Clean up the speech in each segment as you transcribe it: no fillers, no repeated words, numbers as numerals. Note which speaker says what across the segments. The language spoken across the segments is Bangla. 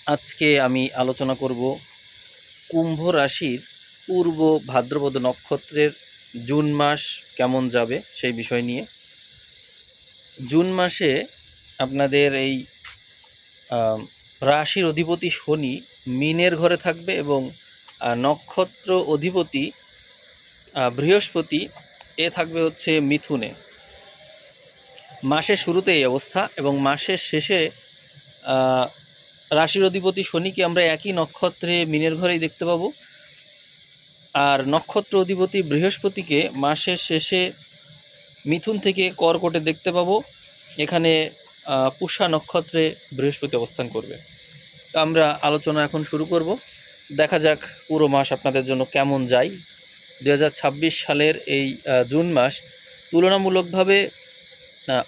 Speaker 1: আজকে আমি আলোচনা করব কুম্ভ রাশির পূর্ব ভাদ্রপদ নক্ষত্রের জুন মাস কেমন যাবে সেই বিষয় নিয়ে। জুন মাসে আপনাদের এই রাশির অধিপতি শনি মীনের ঘরে থাকবে এবং নক্ষত্র অধিপতি বৃহস্পতি থাকবে হচ্ছে মিথুনে। মাসের শুরুতে এই অবস্থা এবং মাসের শেষে রাশির অধিপতি শনিকে আমরা একই নক্ষত্রে মীনের ঘরেই দেখতে পাবো, আর নক্ষত্র অধিপতি বৃহস্পতিকে মাসের শেষে মিথুন থেকে কর্কটে দেখতে পাবো। এখানে পুষ্যা নক্ষত্রে বৃহস্পতি অবস্থান করবে। আমরা আলোচনা এখন শুরু করব। দেখা যাক পুরো মাস আপনাদের জন্য কেমন যায়। 2026 সালের এই জুন মাস তুলনামূলকভাবে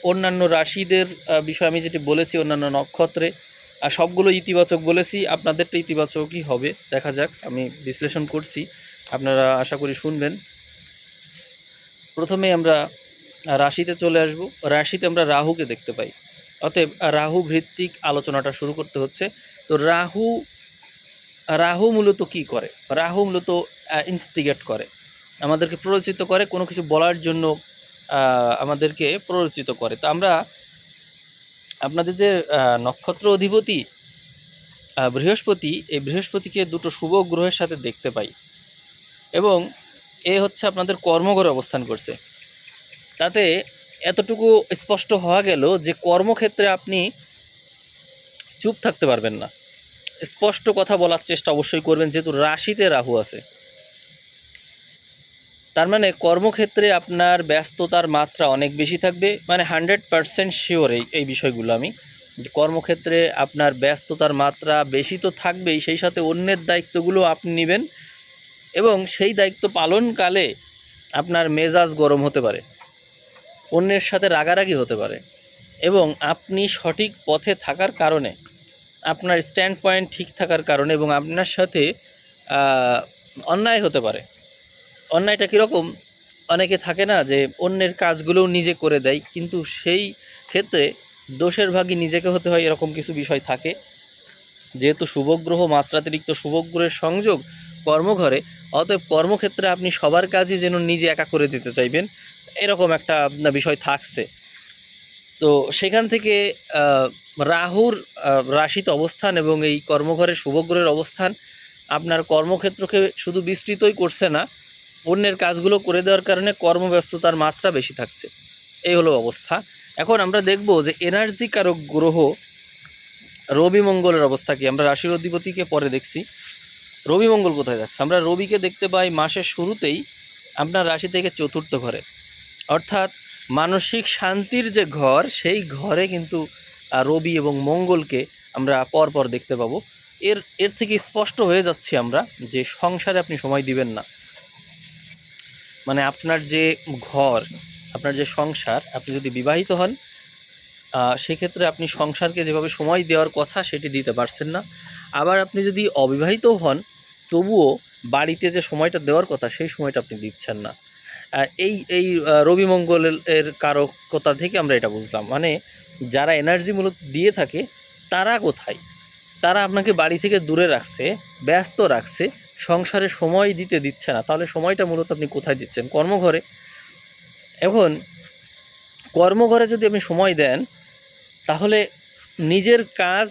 Speaker 1: অন্যান্য রাশিদের বিষয়ে আমি যেটি বলেছি, অন্যান্য নক্ষত্রে সবগুলো ইতিবাচক বলেছি, আপনাদেরটা ইতিবাচকই হবে। দেখা যাক, আমি বিশ্লেষণ করছি, আপনারা আশা করি শুনবেন। প্রথমে আমরা রাশিতে চলে আসব। রাশিতে আমরা রাহুকে দেখতে পাই, অতএব রাহু ভিত্তিক আলোচনাটা শুরু করতে হচ্ছে। তো রাহু মূলত কি করে? রাহু মূলত ইনস্টিগেট করে, আমাদেরকে প্ররোচিত করে, কোনো কিছু বলার জন্য আমাদেরকে প্ররোচিত করে। তো আমরা আপনাদের যে নক্ষত্র অধিপতি বৃহস্পতি, এই বৃহস্পতিকে দুটো শুভ গ্রহের সাথে দেখতে পাই এবং এ হচ্ছে আপনাদের কর্মঘরে অবস্থান করছে। তাতে এতটুকু স্পষ্ট হওয়া গেল যে কর্মক্ষেত্রে আপনি চুপ থাকতে পারবেন না, স্পষ্ট কথা বলার চেষ্টা অবশ্যই করবেন, যেহেতু রাশিতে রাহু আছে। তার মানে কর্মক্ষেত্রে আপনার ব্যস্ততার মাত্রা অনেক বেশি থাকবে, মানে 100% শিওর এই বিষয়গুলো আমি। কর্মক্ষেত্রে আপনার ব্যস্ততার মাত্রা বেশি তো থাকবেই, সেই সাথে অন্যের দায়িত্বগুলো আপনি নেবেন এবং সেই দায়িত্ব পালনকালে আপনার মেজাজ গরম হতে পারে, অন্যের সাথে রাগারাগি হতে পারে এবং আপনি সঠিক পথে থাকার কারণে, আপনার স্ট্যান্ড পয়েন্ট ঠিক থাকার কারণে এবং আপনার সাথে অন্যায় হতে পারে। অন্যায়টা কীরকম? অনেকে থাকে না যে অন্যের কাজগুলোও নিজে করে দেয়, কিন্তু সেই ক্ষেত্রে দোষের ভাগী নিজেকে হতে হয়, এরকম কিছু বিষয় থাকে। যেহেতু শুভগ্রহ, মাত্রাতিরিক্ত শুভগ্রহের সংযোগ কর্মঘরে, অতএব কর্মক্ষেত্রে আপনি সবার কাজই যেন নিজে একা করে দিতে চাইবেন, এরকম একটা বিষয় থাকছে। তো সেখান থেকে রাহুর রাশিতে অবস্থান এবং এই কর্মঘরের শুভগ্রহের অবস্থান আপনার কর্মক্ষেত্রকে শুধু বিস্তৃতই করছে না, অন্যের কাজগুলো করে দেওয়ার কারণে কর্মব্যস্ততার মাত্রা বেশি থাকছে। এই হলো অবস্থা। এখন আমরা দেখব যে এনার্জি কারক গ্রহ রবি মঙ্গলের অবস্থা কি। আমরা রাশির অধিপতিকে পরে দেখছি, রবি মঙ্গল কোথায় যাচ্ছে। আমরা রবিকে দেখতে পাই মাসের শুরুতেই আপনার রাশি থেকে চতুর্থ ঘরে, অর্থাৎ মানসিক শান্তির যে ঘর, সেই ঘরে কিন্তু রবি এবং মঙ্গলকে আমরা পরপর দেখতে পাবো। এর থেকে স্পষ্ট হয়ে যাচ্ছে আমরা যে সংসারে আপনি সময় দিবেন না, মানে আপনার যে ঘর, আপনার যে সংসার, আপনি যদি বিবাহিত হন সেক্ষেত্রে আপনি সংসারকে যেভাবে সময় দেওয়ার কথা সেটি দিতে পারছেন না। আবার আপনি যদি অবিবাহিত হন, তবুও বাড়িতে যে সময়টা দেওয়ার কথা সেই সময়টা আপনি দিচ্ছেন না। এই রবি মঙ্গলের কারকতা থেকে আমরা এটা বুঝলাম, মানে যারা এনার্জি মূলত দিয়ে থাকে তারা কোথায়? তারা আপনাকে বাড়ি থেকে দূরে রাখছে, ব্যস্ত রাখছে, সংসারে সময় দিতে দিচ্ছে না। তাহলে সময়টা মূলত আপনি কোথায় দিচ্ছেন? কর্মঘরে। এখন কর্মঘরে যদি আপনি সময় দেন, তাহলে নিজের কাজ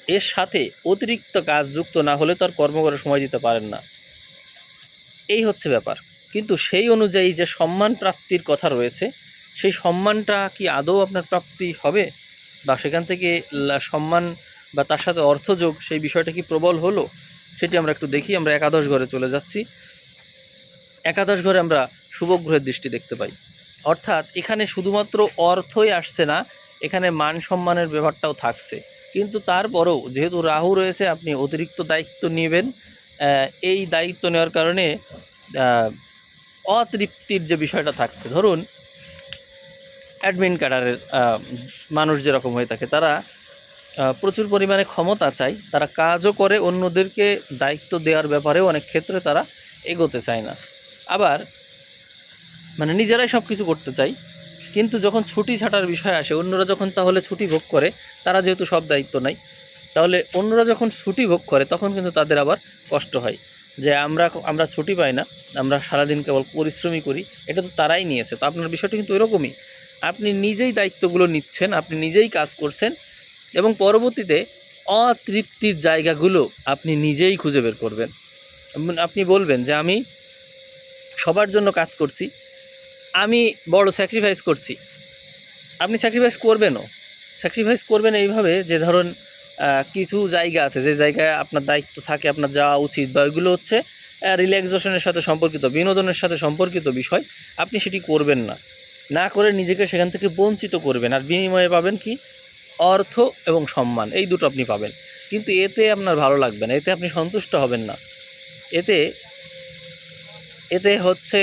Speaker 1: এর সাথে অতিরিক্ত কাজ যুক্ত না হলে তো আর কর্মঘরে সময় দিতে পারেন না। এই হচ্ছে ব্যাপার। কিন্তু সেই অনুযায়ী যে সম্মান প্রাপ্তির কথা রয়েছে, সেই সম্মানটা কি আদৌ আপনার প্রাপ্তি হবে, বা সেখান থেকে সম্মান বা তার সাথে অর্থযোগ, সেই বিষয়টা কি প্রবল হলো, সেটি আমরা একটু দেখি। আমরা একাদশ ঘরে চলে যাচ্ছি। একাদশ ঘরে আমরা শুভগ্রহের দৃষ্টি দেখতে পাই, অর্থাৎ এখানে শুধুমাত্র অর্থই আসছে না, এখানে মান সম্মানের ব্যাপারটাও থাকছে। কিন্তু তারপরেও যেহেতু রাহু রয়েছে, আপনি অতিরিক্ত দায়িত্ব নেবেন। এই দায়িত্ব নেওয়ার কারণে অতৃপ্তির যে বিষয়টা থাকছে, ধরুন অ্যাডমিন ক্যাডারের মানুষ যেরকম হয়ে থাকে, তারা প্রচুর পরিমাণে ক্ষমতা চায়, তারা কাজও করে, অন্যদেরকে দায়িত্ব দেওয়ার ব্যাপারেও অনেক ক্ষেত্রে তারা এগোতে চায় না। আবার মানে নিজেরাই সব কিছু করতে চায়, কিন্তু যখন ছুটি ছাটার বিষয় আসে, অন্যরা যখন তাহলে ছুটি ভোগ করে, তারা যেহেতু সব দায়িত্ব নেয়, তাহলে অন্যরা যখন ছুটি ভোগ করে তখন কিন্তু তাদের আবার কষ্ট হয় যে আমরা ছুটি পাই না, আমরা সারাদিন কেবল পরিশ্রমই করি। এটা তো তারাই নিয়েছে। তো আপনার বিষয়টা কিন্তু এরকমই, আপনি নিজেই দায়িত্বগুলো নিচ্ছেন, আপনি নিজেই কাজ করছেন এবং পরবর্তীতে অতৃপ্তির জায়গাগুলো আপনি নিজেই খুঁজে বের করবেন। আপনি বলবেন যে আমি সবার জন্য কাজ করছি, আমি বড় স্যাক্রিফাইস করছি। আপনি স্যাক্রিফাইস করবেনও, স্যাক্রিফাইস করবেন এইভাবে যে ধরুন কিছু জায়গা আছে যে জায়গায় আপনার দায়িত্ব থাকে, আপনার যাওয়া উচিত, বা ওইগুলো হচ্ছে রিল্যাক্সেশনের সাথে সম্পর্কিত, বিনোদনের সাথে সম্পর্কিত বিষয়, আপনি সেটি করবেন না, না করে নিজেকে সেখান থেকে বঞ্চিত করবেন। আর বিনিময়ে পাবেন কি? অর্থ এবং সম্মান, এই দুটো আপনি পাবেন। কিন্তু এতে আপনার ভালো লাগবে না, এতে আপনি সন্তুষ্ট হবেন না। এতে এতে হচ্ছে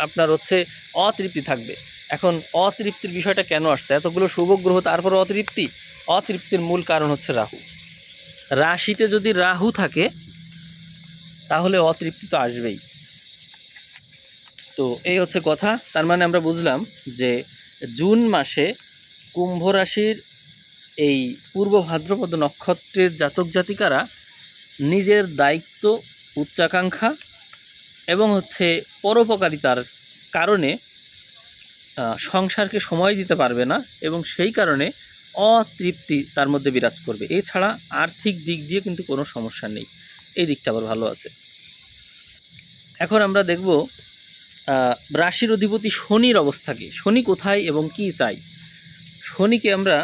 Speaker 1: আপনার হচ্ছে অতৃপ্তি থাকবে। এখন অতৃপ্তির বিষয়টা কেন আসছে? এতগুলো শুভ গ্রহ তারপর অতৃপ্তির মূল কারণ হচ্ছে রাহু। রাশিতে যদি রাহু থাকে তাহলে অতৃপ্তি তো আসবেই। তো এই হচ্ছে কথা। তার মানে আমরা বুঝলাম যে জুন মাসে কুম্ভ রাশির এই পূর্ব ভাদ্রপদ নক্ষত্রের জাতক জাতিকারা নিজের দায়িত্ব, উচ্চাকাঙ্ক্ষা এবং হচ্ছে পরোপকারিতার কারণে সংসারকে সময় দিতে পারবে না এবং সেই কারণে অতৃপ্তি তার মধ্যে বিরাজ করবে। এছাড়া আর্থিক দিক দিয়ে কিন্তু কোনো সমস্যা নেই, এই দিকটা আবার ভালো আছে। এখন আমরা দেখব রাশির অধিপতি শনির অবস্থা কী, শনি কোথায় এবং কি চাই। শনিকে আমরা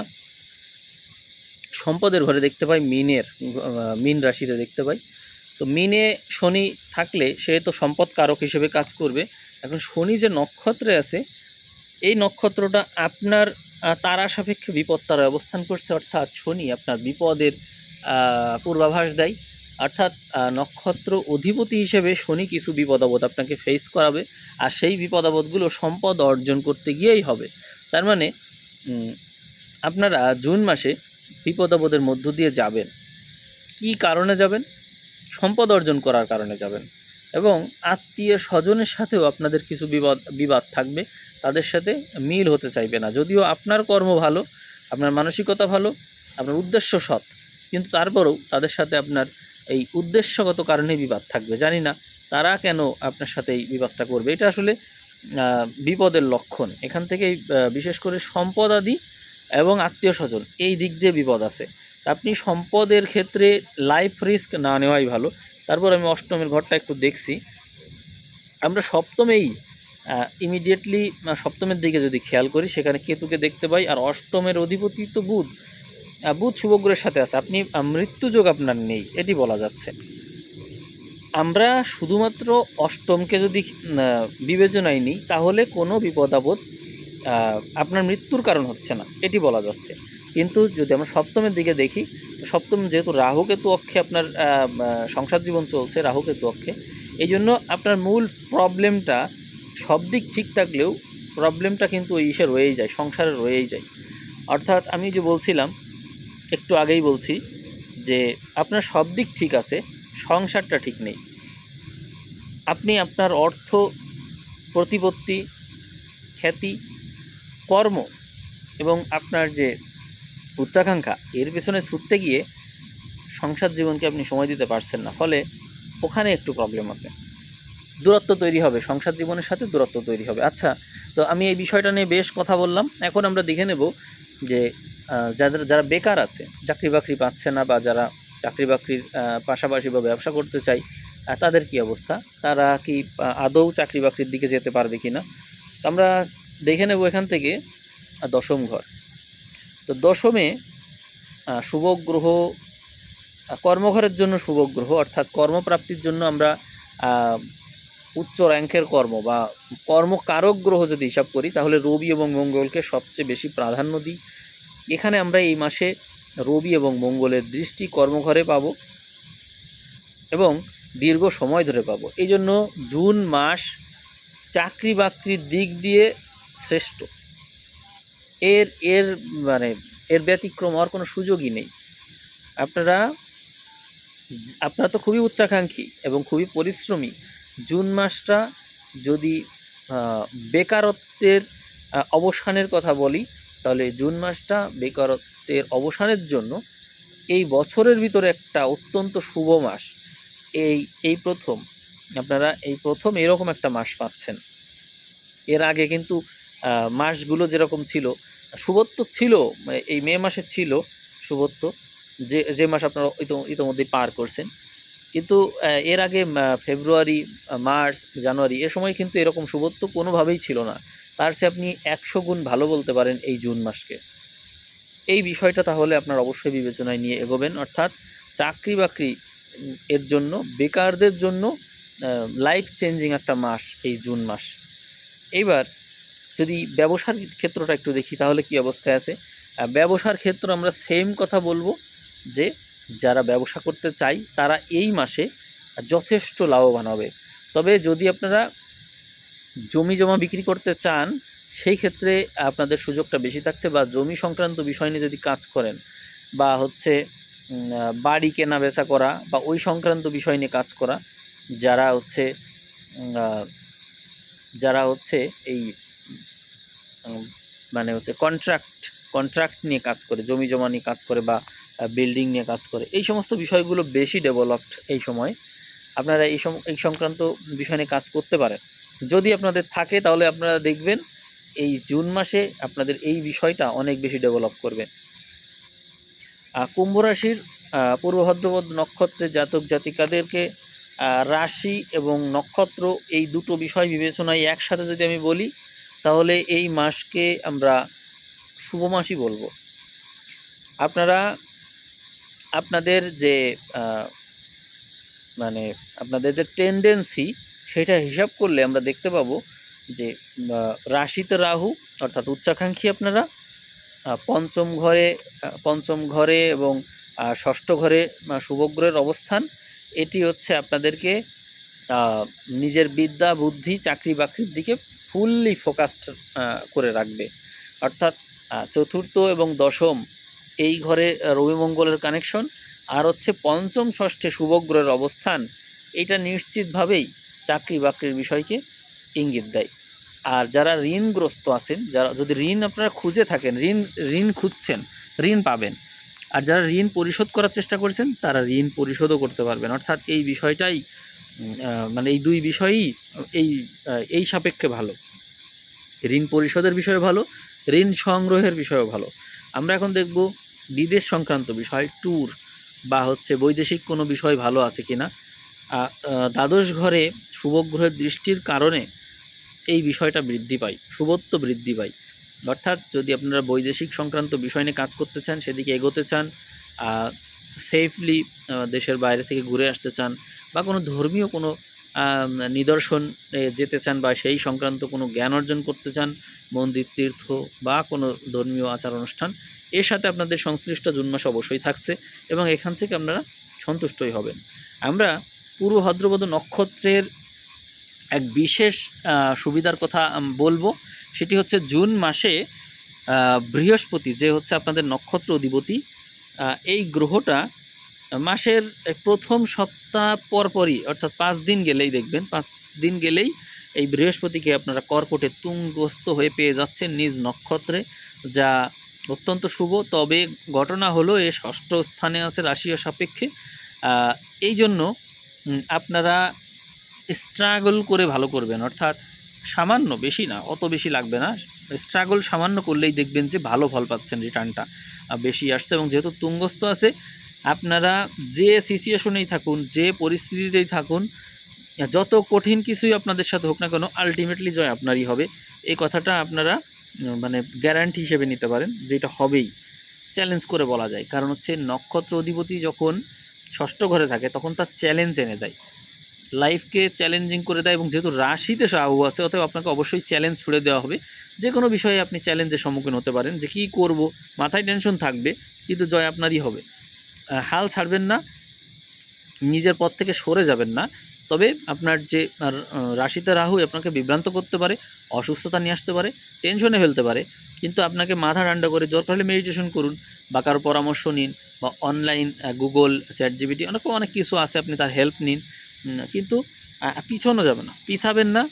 Speaker 1: সম্পদের ঘরে দেখতে পাই, মীন রাশিতে দেখতে পাই। তো মিনে শনি থাকলে সে তো সম্পদ কারক হিসেবে কাজ করবে। এখন শনি যে নক্ষত্রে আছে, এই নক্ষত্রটা আপনার তারা সাপেক্ষে বিপদ তারায় অবস্থান করছে, অর্থাৎ শনি আপনার বিপদের পূর্বাভাস দেয়। অর্থাৎ নক্ষত্র অধিপতি হিসেবে শনি কিছু বিপদ আপদ আপনাকে ফেস করাবে, আর সেই বিপদ আপদগুলো সম্পদ অর্জন করতে গিয়েই হবে। তার মানে আপনারা জুন মাসে বিপদ আপদের মধ্য দিয়ে যাবেন। কি কারণে যাবেন? সম্পদ অর্জন করার কারণে যাবেন। এবং আত্মীয় স্বজনের সাথেও আপনাদের কিছু বিবাদ থাকবে, তাদের সাথে মিল হতে চাইবে না। যদিও আপনার কর্ম ভালো, আপনার মানসিকতা ভালো, আপনার উদ্দেশ্য সৎ, কিন্তু তারপরেও তাদের সাথে আপনার এই উদ্দেশ্যগত কারণে বিবাদ থাকবে। জানি না তারা কেন আপনার সাথে এই বিবাদটা করবে। এটা আসলে বিপদের লক্ষণ। এখান থেকেই বিশেষ করে সম্পদ আদি এবং আত্মীয় স্বজন এই দিক দিয়ে বিপদ আছে। আপনি সম্পদের ক্ষেত্রে লাইফ রিস্ক না নেওয়াই ভালো। তারপর আমি অষ্টমের ঘরটা একটু দেখছি, আমরা সপ্তমেই ইমিডিয়েটলি সপ্তমের দিকে যদি খেয়াল করি সেখানে কেতুকে দেখতে পাই। আর অষ্টমের অধিপতি তো বুধ শুভগ্রহের সাথে আছে। আপনি মৃত্যুযোগ আপনার নেই, এটি বলা যাচ্ছে। আমরা শুধুমাত্র অষ্টমকে যদি বিবেচনায় নিই তাহলে কোনো বিপদ আপদ আপনার মৃত্যুর কারণ হচ্ছে না, এটি বলা যাচ্ছে। কিন্তু যদি আমরা সপ্তমের দিকে দেখি, তো সপ্তম যেহেতু রাহু কেতু অক্ষে আপনার সংসার জীবন চলছে, রাহু কেতু অক্ষে, এই জন্য আপনার মূল প্রবলেমটা সব দিক ঠিক থাকলেও প্রবলেমটা কিন্তু ওই ইসে রয়েই যায়, সংসারে রয়েই যায়। অর্থাৎ আমি যে বলছিলাম একটু আগেই বলছি যে আপনার সব দিক ঠিক আছে, সংসারটা ঠিক নেই। আপনি আপনার অর্থ, প্রতিপত্তি, খ্যাতি, কর্ম এবং আপনার যে উচ্চাকাঙ্ক্ষা, এর পেছনে ছুটতে গিয়ে সংসার জীবনকে আপনি সময় দিতে পারছেন না, ফলে ওখানে একটু প্রবলেম আছে, দূরত্ব তৈরি হবে, সংসার জীবনের সাথে দূরত্ব তৈরি হবে। আচ্ছা, তো আমি এই বিষয়টা নিয়ে বেশ কথা বললাম। এখন আমরা দেখে নেব যে যারা বেকার আছে, চাকরি বাকরি পাচ্ছে না, বা যারা চাকরি বাকরির পাশাপাশি বা ব্যবসা করতে চাই, তাদের কি অবস্থা, তারা কি আদৌ চাকরি বাকরির দিকে যেতে পারবে কি না। আমরা দেখে নেব এখান থেকে দশম ঘর। তো দশমে শুভ গ্রহ, কর্মঘরের জন্য শুভ গ্রহ, অর্থাৎ কর্মপ্রাপ্তির জন্য আমরা উচ্চ র্যাঙ্কের কর্ম বা কর্মকারক গ্রহ যদি হিসাব করি তাহলে রবি এবং মঙ্গলকে সবচেয়ে বেশি প্রাধান্য দিই। এখানে আমরা এই মাসে রবি এবং মঙ্গলের দৃষ্টি কর্মঘরে পাব এবং দীর্ঘ সময় ধরে পাব। এই জন্য জুন মাস চাকরি বাকরির দিক দিয়ে শ্রেষ্ঠ। এর ব্যতিক্রম হওয়ার কোনো সুযোগই নেই। আপনারা তো খুবই উচ্চাকাঙ্ক্ষী এবং খুবই পরিশ্রমী। জুন মাসটা যদি বেকারত্বের অবসানের কথা বলি, তাহলে জুন মাসটা বেকারত্বের অবসানের জন্য এই বছরের ভিতরে একটা অত্যন্ত শুভ মাস, এই এই প্রথম আপনারা এই প্রথম এরকম একটা মাস পাচ্ছেন। এর আগে কিন্তু মাসগুলো যেরকম ছিল, শুভত্ব ছিল, এই মে মাসে ছিল শুভত্ব, যে মাস আপনারা ইতোমধ্যেই পার করছেন। কিন্তু এর আগে ফেব্রুয়ারি, মার্চ, জানুয়ারি এ সময় কিন্তু এরকম শুভত্ব কোনোভাবেই ছিল না। তার চেয়ে আপনি ১০০ গুণ ভালো বলতে পারেন এই জুন মাসকে। এই বিষয়টা তাহলে আপনার অবশ্যই বিবেচনায় নিয়ে এগোবেন। অর্থাৎ চাকরি-বাকরি এর জন্য, বেকারদের জন্য লাইফ চেঞ্জিং একটা মাস এই জুন মাস। এইবার যদি ব্যবসার ক্ষেত্রটা একটু দেখি তাহলে কি অবস্থায় আছে। ব্যবসার ক্ষেত্রে আমরা সেম কথা বলবো যে যারা ব্যবসা করতে চাই তারা এই মাসে যথেষ্ট লাভবান হবে। তবে যদি আপনারা জমি জমা বিক্রি করতে চান সেই ক্ষেত্রে আপনাদের সুযোগটা বেশি থাকছে, বা জমি সংক্রান্ত বিষয় নিয়ে যদি কাজ করেন, বা হচ্ছে বাড়ি কেনা বেচা করা বা ওই সংক্রান্ত বিষয় নিয়ে কাজ করা, যারা হচ্ছে যারা হচ্ছে এই মানে হচ্ছে কন্ট্রাক্ট নিয়ে কাজ করে, জমি জমা নিয়ে কাজ করে, বা বিল্ডিং নিয়ে কাজ করে, এই সমস্ত বিষয়গুলো বেশি ডেভেলপড এই সময়। আপনারা এই সংক্রান্ত বিষয় নিয়ে কাজ করতে পারেন। যদি আপনাদের থাকে তাহলে আপনারা দেখবেন এই জুন মাসে আপনাদের এই বিষয়টা অনেক বেশি ডেভেলপ করবে। কুম্ভ রাশির পূর্ব ভাদ্রপদ নক্ষত্রের জাতক জাতিকাদেরকে রাশি এবং নক্ষত্র এই দুটো বিষয় বিবেচনায় একসাথে যদি আমি বলি তাহলে এই মাসকে আমরা শুভ মাসই বলবো। আপনারা আপনাদের যে মানে আপনাদের যে টেন্ডেন্সি সেটা হিসাব করলে আমরা দেখতে পাবো যে রাশিতে রাহু অর্থাৎ উচ্চাকাঙ্ক্ষী আপনারা, পঞ্চম ঘরে এবং ষষ্ঠ ঘরে শুভগ্রহের অবস্থান, এটি হচ্ছে আপনাদেরকে নিজের বিদ্যা বুদ্ধি চাকরি বাকরির দিকে ফুললি ফোকাসড করে রাখবে। অর্থাৎ চতুর্থ এবং দশম এই ঘরে রবি মঙ্গলের কানেকশন, আর হচ্ছে পঞ্চম ষষ্ঠে শুভগ্রহের অবস্থান, এটা নিশ্চিতভাবেই চাকরি বাকরির বিষয়কে ইঙ্গিত দেয়। আর যারা ঋণগ্রস্ত আছেন, যারা যদি ঋণ আপনারা খুঁজে থাকেন, ঋণ খুঁজছেন, ঋণ পাবেন। আর যারা ঋণ পরিশোধ করার চেষ্টা করছেন তারা ঋণ পরিশোধও করতে পারবেন। অর্থাৎ এই বিষয়টাই মানে এই দুই বিষয়ই এই সাপেক্ষে ভালো। ঋণ পরিশোধের বিষয়ে ভালো, ঋণ সংগ্রহের বিষয়েও ভালো। আমরা এখন দেখব বিদেশ সংক্রান্ত বিষয়, ট্যুর বা হচ্ছে বৈদেশিক কোনো বিষয় ভালো আছে কিনা। দ্বাদশ ঘরে শুভগ্রহের দৃষ্টির কারণে এই বিষয়টা বৃদ্ধি পায়, শুভত্ব বৃদ্ধি পায়। অর্থাৎ যদি আপনারা বৈদেশিক সংক্রান্ত বিষয় নিয়ে কাজ করতে চান, সেদিকে এগোতে চান, সেফলি দেশের বাইরে থেকে ঘুরে আসতে চান, বা কোনো ধর্মীয় কোনো নিদর্শন যেতে চান, বা সেই সংক্রান্ত কোনো জ্ঞান অর্জন করতে চান, মন্দির তীর্থ বা কোনো ধর্মীয় আচার অনুষ্ঠান, এর সাথে আপনাদের সংশ্লিষ্ট জুন মাস অবশ্যই থাকছে এবং এখান থেকে আপনারা সন্তুষ্টই হবেন। আমরা পূর্ব ভাদ্রপদ নক্ষত্রের এক বিশেষ সুবিধার কথা বলবো, সেটি হচ্ছে জুন মাসে বৃহস্পতি, যে হচ্ছে আপনাদের নক্ষত্র অধিপতি, এই গ্রহটা মাসের প্রথম সপ্তাহ পরপরই অর্থাৎ 5 দিন গেলেই দেখবেন, 5 দিন গেলেই এই বৃহস্পতিকে আপনারা কর্কটে তুঙ্গস্থ হয়ে পেয়ে যাচ্ছেন নিজ নক্ষত্রে, যা অত্যন্ত শুভ। তবে ঘটনা হলো এ ষষ্ঠ স্থানে আছে রাশিয়া সাপেক্ষে, এই জন্য আপনারা স্ট্রাগল করে ভালো করবেন। অর্থাৎ সামান্য, বেশি না, অত বেশি লাগবে না, স্ট্রাগল সামান্য করলেই দেখবেন যে ভালো ফল পাচ্ছেন, রিটার্নটা বেশি আসছে। এবং যেহেতু তুঙ্গস্থ আছে, আপনারা যে সিচুয়েশনেই থাকুন, যে পরিস্থিতিতেই থাকুন, যত কঠিন কিছুই আপনাদের সাথে হোক না কেন, আলটিমেটলি জয় আপনারই হবে। এই কথাটা আপনারা মানে গ্যারান্টি হিসেবে নিতে পারেন, যেটা হবেই, চ্যালেঞ্জ করে বলা যায়। কারণ হচ্ছে নক্ষত্র অধিপতি যখন ষষ্ঠ ঘরে থাকে তখন তার চ্যালেঞ্জ এনে দেয়, লাইফকে চ্যালেঞ্জিং করে দেয়। এবং যেহেতু রাশিতে রাহু আছে, অতএব আপনাকে অবশ্যই চ্যালেঞ্জ ছুড়ে দেওয়া হবে। যে কোনো বিষয়ে আপনি চ্যালেঞ্জের সম্মুখীন হতে পারেন, যে কী করব, মাথায় টেনশন থাকবে, কিন্তু জয় আপনারই হবে। হাল ছাড়বেন না, নিজের পথ থেকে সরে যাবেন না। তবে আপনার যে রাশিতে রাহু আপনাকে বিভ্রান্ত করতে পারে, অসুস্থতা নিয়ে আসতে পারে, টেনশনে ফেলতে পারে, কিন্তু আপনাকে মাথা ঠান্ডা করে দরকার হলে মেডিটেশন করুন, বা কারো পরামর্শ নিন, বা অনলাইন গুগল, চ্যাটজিপিটি, অনেক কিছু আছে, আপনি তার হেল্প নিন। কিন্তু পিছানো যাবে না, পিছাবেন না,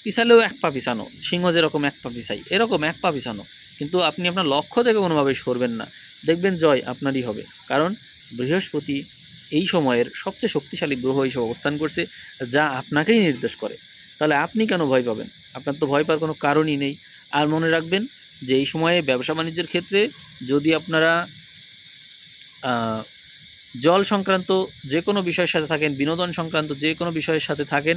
Speaker 1: পিছালেও এক পা পিছানো, সিংহ যেরকম এক পা পিছাই, এরকম এক পা পিছানো, কিন্তু আপনি আপনার লক্ষ্য থেকে কোনোভাবেই সরবেন না। দেখবেন জয় আপনারই হবে। কারণ বৃহস্পতি এই সময়ের সবচেয়ে শক্তিশালী গ্রহ হিসেবে অবস্থান করছে, যা আপনাকেই নির্দেশ করে। তাহলে আপনি কেন ভয় পাবেন? আপনার তো ভয় পাওয়ার কোনো কারণই নেই। আর মনে রাখবেন যে এই সময়ে ব্যবসা বাণিজ্যের ক্ষেত্রে যদি আপনারা জল সংক্রান্ত যে কোনো বিষয়ের সাথে থাকেন, বিনোদন সংক্রান্ত যে কোনো বিষয়ের সাথে থাকেন,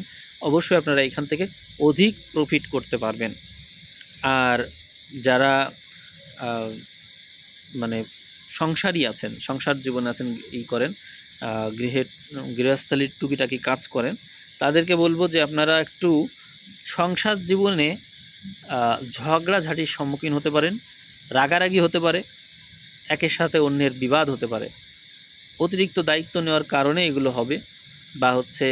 Speaker 1: অবশ্যই আপনারা এখান থেকে অধিক প্রফিট করতে পারবেন। আর যারা মানে সংসারী আছেন, সংসার জীবনে আছেন, করেন, গৃহস্থালির টুকিটাকি কাজ করেন, তাদেরকে বলবো যে আপনারা একটু সংসার জীবনে ঝগড়াঝাটির সম্মুখীন হতে পারেন, রাগারাগি হতে পারে, একের সাথে অন্যের বিবাদ হতে পারে। অতিরিক্ত দায়িত্ব নেওয়ার কারণে এগুলো হবে, বা হচ্ছে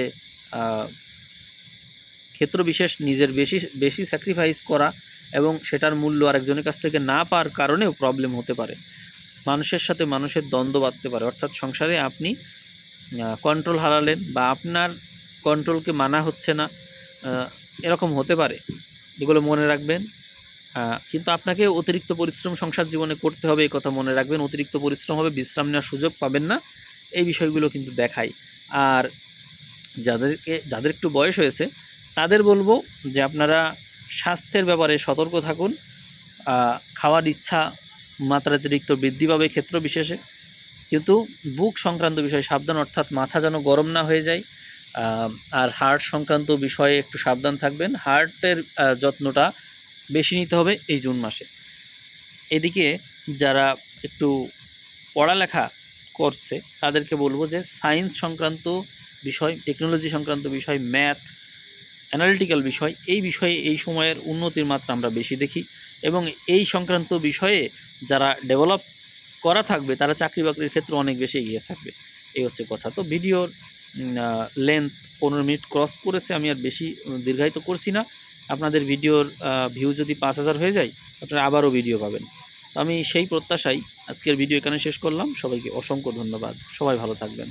Speaker 1: ক্ষেত্রবিশেষ নিজের বেশি স্যাক্রিফাইস করা এবং সেটার মূল্য আরেকজনের কাছ থেকে না পাওয়ার কারণেও প্রবলেম হতে পারে। মানুষের সাথে মানুষের দ্বন্দ্ব বাঁধতে পারে, অর্থাৎ সংসারে আপনি কন্ট্রোল হারালেন বা আপনার কন্ট্রোলকে মানা হচ্ছে না, এরকম হতে পারে। এগুলো মনে রাখবেন। কিন্তু আপনাকে অতিরিক্ত পরিশ্রম সংসার জীবনে করতে হবে, এই কথা মনে রাখবেন। অতিরিক্ত পরিশ্রম হবে, বিশ্রাম নেওয়ার সুযোগ পাবেন না, এই বিষয়গুলো কিন্তু দেখায়। আর যাদের একটু বয়স হয়েছে তাদের বলবো যে আপনারা স্বাস্থ্যের ব্যাপারে সতর্ক থাকুন। খাওয়ার ইচ্ছা মাত্রাতিরিক্ত বৃদ্ধি পাবে ক্ষেত্র বিশেষে, কিন্তু বুক সংক্রান্ত বিষয়ে সাবধান, অর্থাৎ মাথা যেন গরম না হয়ে যায়। আর হার্ট সংক্রান্ত বিষয়ে একটু সাবধান থাকবেন। হার্টের যত্নটা বেশি নিতে হবে এই জুন মাসে। এদিকে যারা একটু পড়ালেখা করছে তাদেরকে বলবো যে সায়েন্স সংক্রান্ত বিষয়, টেকনোলজি সংক্রান্ত বিষয়, ম্যাথ, অ্যানালিটিক্যাল বিষয়, এই বিষয়ে এই সময়ের উন্নতির মাত্রা আমরা বেশি দেখি। এবং এই সংক্রান্ত বিষয়ে যারা ডেভেলপ করা থাকবে তারা চাকরি বাকরির ক্ষেত্রে অনেক বেশি এগিয়ে থাকবে। এই হচ্ছে কথা। তো ভিডিওর লেন্থ 15 মিনিট ক্রস করেছে, আমি আর বেশি দীর্ঘায়িত করছি না। আপনাদের ভিডিওর ভিউ যদি 5000 হয়ে যায়, আপনারা আবারও ভিডিও পাবেন। তো আমি সেই প্রত্যাশায় আজকের ভিডিও এখানে শেষ করলাম। সবাইকে অসংখ্য ধন্যবাদ। সবাই ভালো থাকবেন।